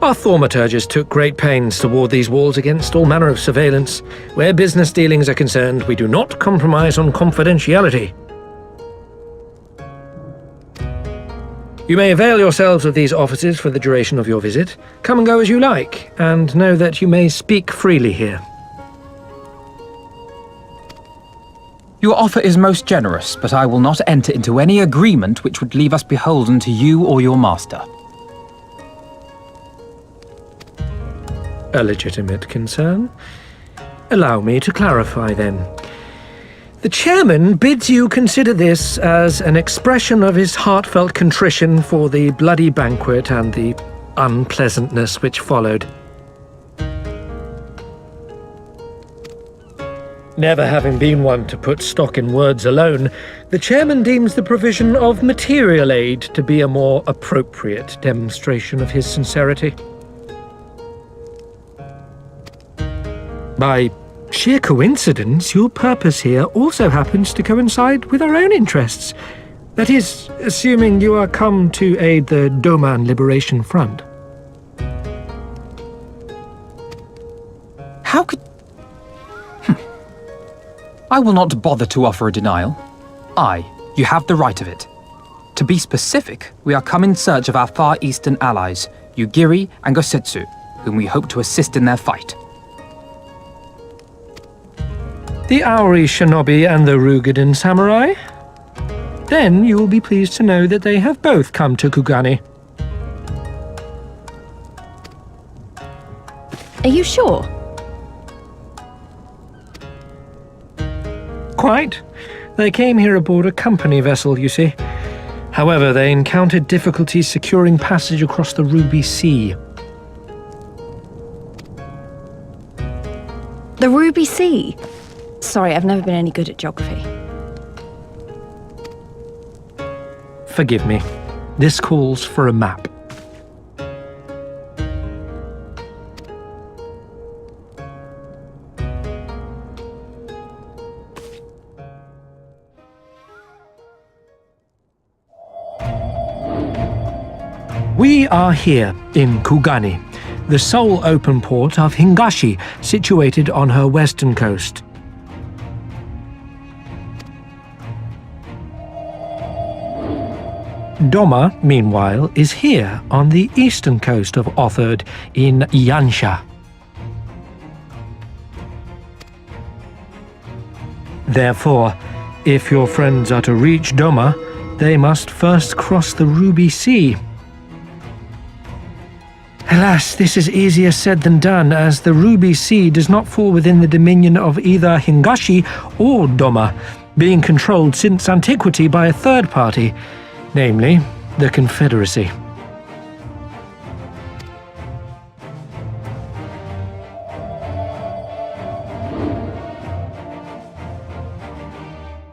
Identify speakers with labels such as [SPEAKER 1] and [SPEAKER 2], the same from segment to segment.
[SPEAKER 1] Our thaumaturges took great pains to ward these walls against all manner of surveillance. Where business dealings are concerned, we do not compromise on confidentiality. You may avail yourselves of these offices for the duration of your visit. Come and go as you like, and know that you may speak freely here.
[SPEAKER 2] Your offer is most generous, but I will not enter into any agreement which would leave us beholden to you or your master.
[SPEAKER 1] A legitimate concern. Allow me to clarify, then. The chairman bids you consider this as an expression of his heartfelt contrition for the bloody banquet and the unpleasantness which followed. Never having been one to put stock in words alone, the chairman deems the provision of material aid to be a more appropriate demonstration of his sincerity. By sheer coincidence, your purpose here also happens to coincide with our own interests. That is, assuming you are come to aid the Doman Liberation Front.
[SPEAKER 2] How could... I will not bother to offer a denial. You have the right of it. To be specific, we are come in search of our Far Eastern allies, Yugiri and Gosetsu, whom we hope to assist in their fight.
[SPEAKER 1] The Aori Shinobi and the Rugadan Samurai? Then you will be pleased to know that they have both come to Kugani.
[SPEAKER 3] Are you sure?
[SPEAKER 1] Quite. They came here aboard a company vessel, you see. However, they encountered difficulties securing passage across the Ruby Sea.
[SPEAKER 3] The Ruby Sea? Sorry, I've never been any good at geography.
[SPEAKER 1] Forgive me. This calls for a map. We are here in Kugani, the sole open port of Hingashi, situated on her western coast. Doma, meanwhile, is here on the eastern coast of Otherd in Yansha. Therefore, if your friends are to reach Doma, they must first cross the Ruby Sea. Alas, this is easier said than done, as the Ruby Sea does not fall within the dominion of either Hingashi or Doma, being controlled since antiquity by a third party, namely the Confederacy.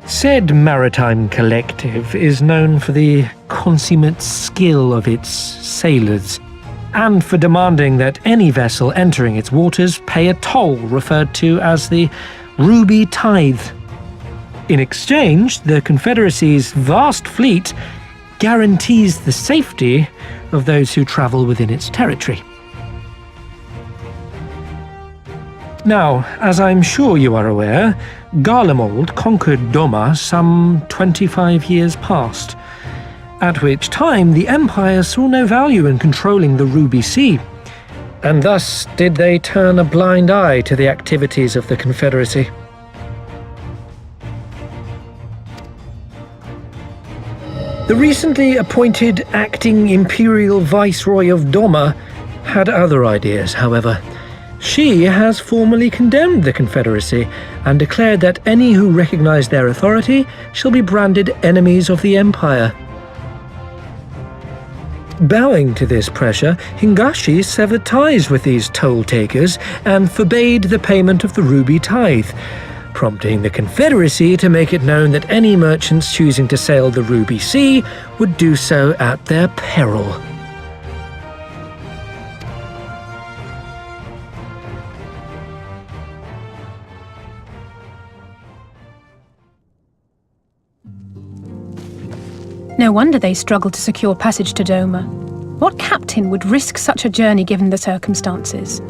[SPEAKER 1] Said maritime collective is known for the consummate skill of its sailors, and for demanding that any vessel entering its waters pay a toll referred to as the Ruby Tithe. In exchange, the Confederacy's vast fleet guarantees the safety of those who travel within its territory. Now, as I'm sure you are aware, Garlemald conquered Doma some 25 years past, at which time the Empire saw no value in controlling the Ruby Sea, and thus did they turn a blind eye to the activities of the Confederacy. The recently appointed acting Imperial Viceroy of Doma had other ideas, however. She has formally condemned the Confederacy and declared that any who recognize their authority shall be branded enemies of the Empire. Bowing to this pressure, Hingashi severed ties with these toll-takers and forbade the payment of the Ruby Tithe, prompting the Confederacy to make it known that any merchants choosing to sail the Ruby Sea would do so at their peril.
[SPEAKER 4] No wonder they struggled to secure passage to Doma. What captain would risk such a journey given the circumstances?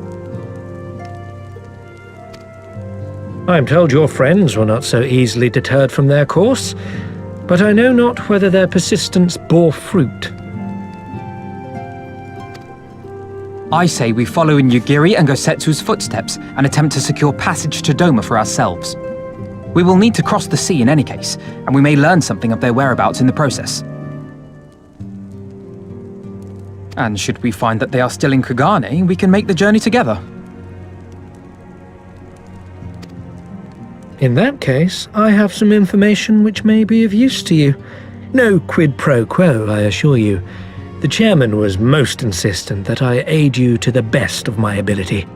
[SPEAKER 1] I'm told your friends were not so easily deterred from their course, but I know not whether their persistence bore fruit.
[SPEAKER 2] I say we follow in Yugiri and Gosetsu's footsteps and attempt to secure passage to Doma for ourselves. We will need to cross the sea in any case, and we may learn something of their whereabouts in the process. And should we find that they are still in Kugane, we can make the journey together.
[SPEAKER 1] In that case, I have some information which may be of use to you. No quid pro quo, I assure you. The chairman was most insistent that I aid you to the best of my ability.